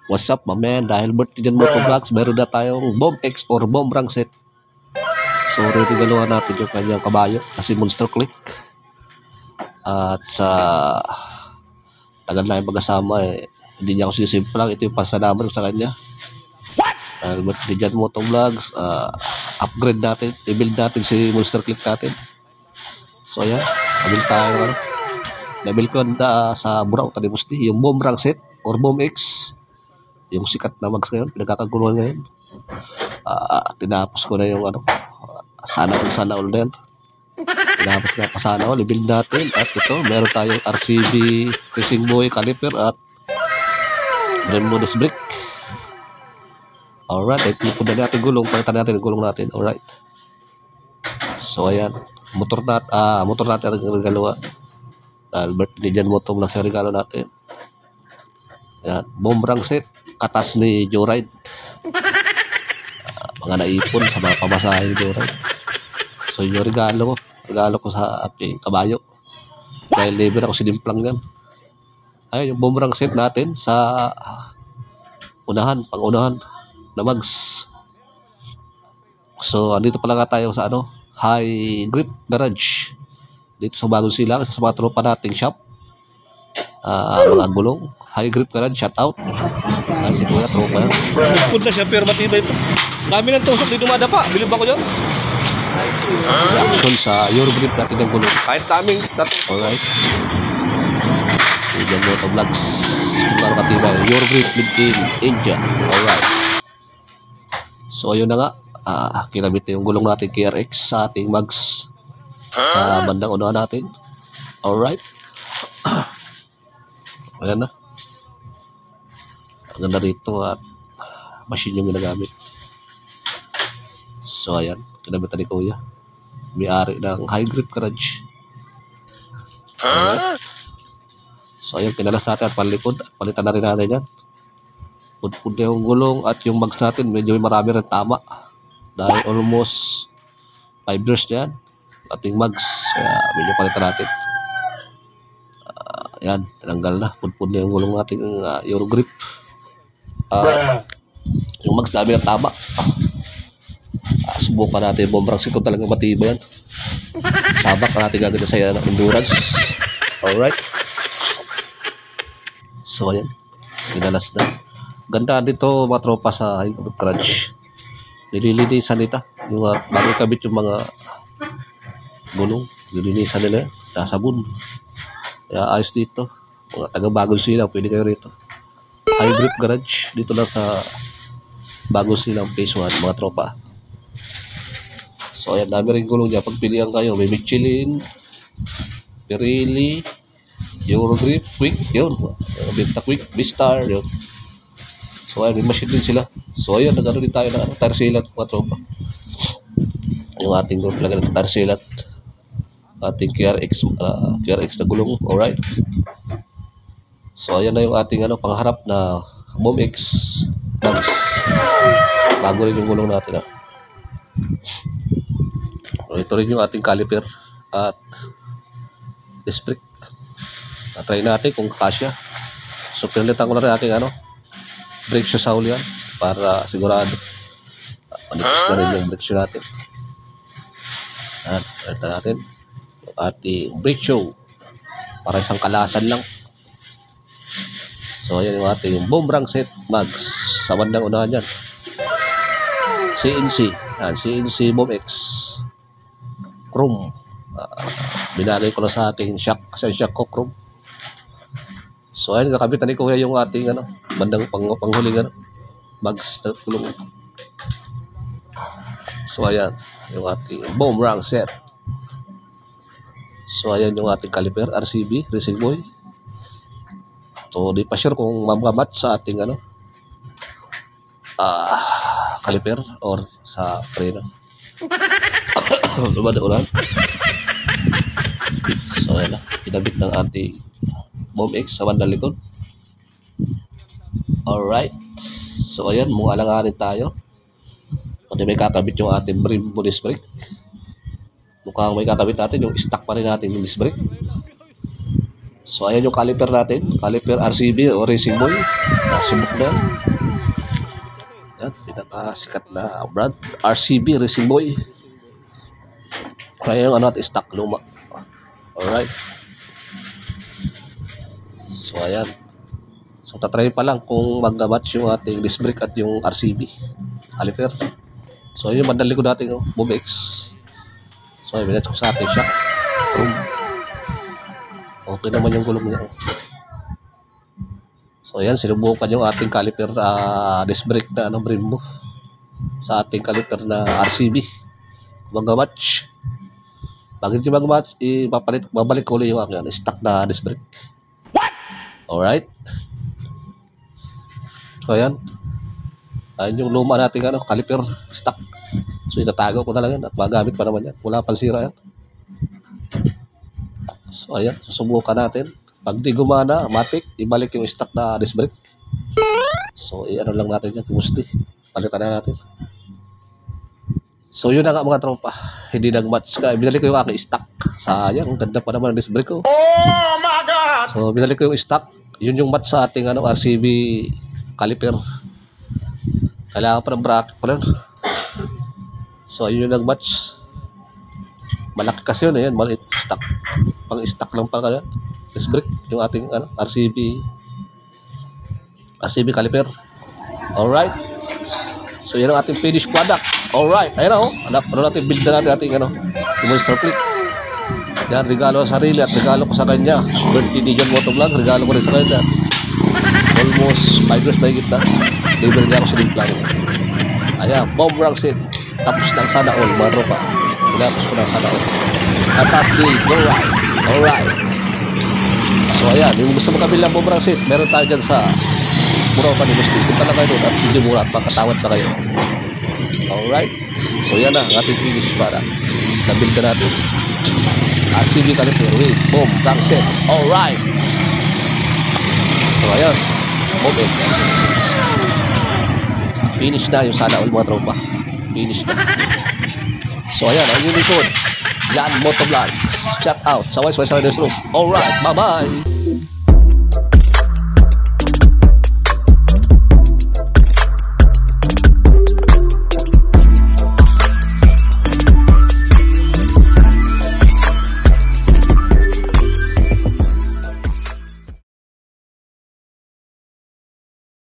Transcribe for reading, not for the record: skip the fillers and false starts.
What's up, my man? Dahil birthday dyan mo vlogs, meron na tayong Bomb X or Bomb Rank set. So, regaluhan natin yung kanyang kabayo kasi Monster Click. At sa tagal na yung pagkasama, hindi niya ako sisimplang. Ito yung pasalamat ko sa kanya. Dahil birthday dyan mo vlogs, upgrade natin, i-build natin si Monster Click natin. So, ayan, nabil tayo. Nabil ko sa Burao, Talimusti, yung Bomb Rank set or Bomb X. Yung sikat na mags ngayon, pinagkakaguluhan ngayon. Tinapos ko na yung sana all na yan. Tinapos na pa sana all, i-build natin. At ito, meron tayong RCB Racing Boy Caliper at Brembo Disc Brake. Alright, ipipod na natin gulong, palitan natin yung gulong natin. Alright. So ayan, motor natin ang regalo. Dahil birthday dyan mo itong lang regalo natin. Ayan, Bomb Rank set. Katas ni Joyride. Mga naipon sa mga pamasahe ni Joyride. So yung regalo ko sa ating kabayo. Dahil libre ako sinimplang yan. Ayun yung Bomb Rank set natin sa pangunahan na mags. So andito pala nga tayo sa High Grip Garage. Dito sa Bagong Silang, sa mga tropa nating shop. Mga gulong, High Grip Garage, shout out. Si Kuya, tropa yan. Nagpud na siya pero matibay pa. Dami ng tusok di dumadapa. Bilib ako dyan. Reaction sa Your Grip natin ng gulong. Kahit daming Alright. Diyan mo ito vlogs. Kung ano katibay. Your Grip made in India. Alright. So ayun na nga. Kinabit na yung gulong natin KRX sa ating mags. Bandang unahan natin. Alright. Ayan na. Ang ganda rito at machine yung ginagamit. So ayan, kinabit ni Kuya. May-ari ng High Grip Garage. Alright. So ayan, pinalas natin at palikod. Palitan na rin natin yan. Pudpud na yung gulong at yung mags natin medyo marami rin tama. Dahil almost 5 years na yan. Ating mags. Kaya medyo palitan natin. Ayan, tinanggal na. Pudpud na yung gulong natin Your Grip. Yung mags dami ng tama. Subukan natin yung Bomb Rank set kung talagang matibay yan. Sabak na natin gagawin sa ng endurance. Alright. So ayan, pinalas na. Ganda dito mga tropa sa High Grip Garage. Nililinisan nila yung bago kabit yung mga gulong. Nililinisan nila yan. Nasabon. Kaya ayos dito. Mga taga-Bagong Silang, pwede kayo rito. High Grip Garage. Dito lang sa Bagong Silang Phase 1, mga tropa. So ayan, dami rin gulong niya. Pagpilihan kayo, may Michelin, Pirelli, Your Grip, Quick, yun. Benta Quick, B-Star, yun. So ayan, may machine din sila. So ayan, nag-ano din tayo ng tire sealant, mga tropa. Yung ating group lang ng tire sealant. Ating KRX na gulong. Alright. So ayan na yung ating pangharap na Bomb X mags. Bago rin yung gulong natin. Ito rin yung ating caliper at disc brake. Try natin kung kakasya. So pinalitan ko na rin ating brake shoe sa huli yan para sigurado manipis na rin yung brake shoe natin. At pinalitan natin yung ating brake shoe para isang kalasan lang. So ayan yung ating Bomb Rank set mags sa bandang unahan yan. CNC. CNC Bomb X Chrome. Binagay ko na sa ating shock ko chrome. So ayan, kakabitan ni Kuya yung ating bandang panghuling mags na gulong. So ayan yung ating Bomb Rank set. So ayan yung ating caliper RCB Racing Boy. So di pa sure kung mamamat sa ating caliper or sa preno. Lumada ulan. So ayan na, kinabit ng ating Bomb X sa bandang likod. Alright. So ayan, mong alanganin tayo. Kasi may kakabit yung ating Brembo disc brake. Mukhang may kakabit natin yung stock pa rin natin yung disc brake. So, ayan yung caliper natin. Caliper RCB o Racing Boy. Subok na. Yan, pinakasikat na brand. RCB Racing Boy. Kaya yung ano at stock luma. Alright. So, ayan. So, tatry pa lang kung mag-match yung ating disc brake at yung RCB caliper. So, yun yung madali ko dating Bobex. So, ayun, minatch ko sa ating shock. Okay naman yung gulong niya. So, ayan, sinubukan yung ating caliper disc brake na Brembo sa ating caliper na RCB. Mag-match. Pag hindi mag-match, babalik ko ulit yung aking stock na disc brake. Alright. So, ayan. Ayan yung luma natin caliper stock. So, itatago ko na lang yan at magamit pa naman yan. Wala pang sira yan. So, ayan. Susubukan natin. Pag di gumana, matik, ibalik yung stock na disc brake. So, i-ano lang natin yan. Kumusti. Palitan na natin. So, yun na nga mga tropa. Hindi nag-match ka. Binalik ko yung aking stock. Sayang. Ang ganda pa naman ng disc brake ko. Oh my God! So, binalik ko yung stock. Yun yung match sa ating RCB caliper. Kailangan pa ng bracket pa lang. So, ayun yung nag-match. Malaki kasi yun. Ayan, maliit stock. Pang-stock lang pala yan. Disc brake. Yung ating RCB caliper. Alright. So, yan ang ating finished product. Alright. Ayan o. Ano natin, build na natin ating demonstration clip. Yan, regalo sa sarili at regalo ko sa kanya. Birthday ni John Motovlog. Regalo ko rin sa kanya. Almost 5 years na higit na. Deliver niya ako sa Dimplan. Ayan, bomb rank set. Tapos ng sana all, mga tropa. Tapos ko ng sana all. Tapos di, go right. Alright. So ayan, yung gusto mo kabilang bomb rank set, meron tayo dyan sa Muraw pa ni Musti. Punta lang kayo doon at hindi mura at pagkatawad na kayo. Alright. So yan na, ang ating finish para. Nabuild na natin. RCB caliper with bomb rank set. Alright. So ayan, Bobex. Finish na yung sana all mga tropa. Finish na. So ayan, ang unicorn. Jan Motovlogs. Check out sa Wise Riders Room. Alright, bye-bye.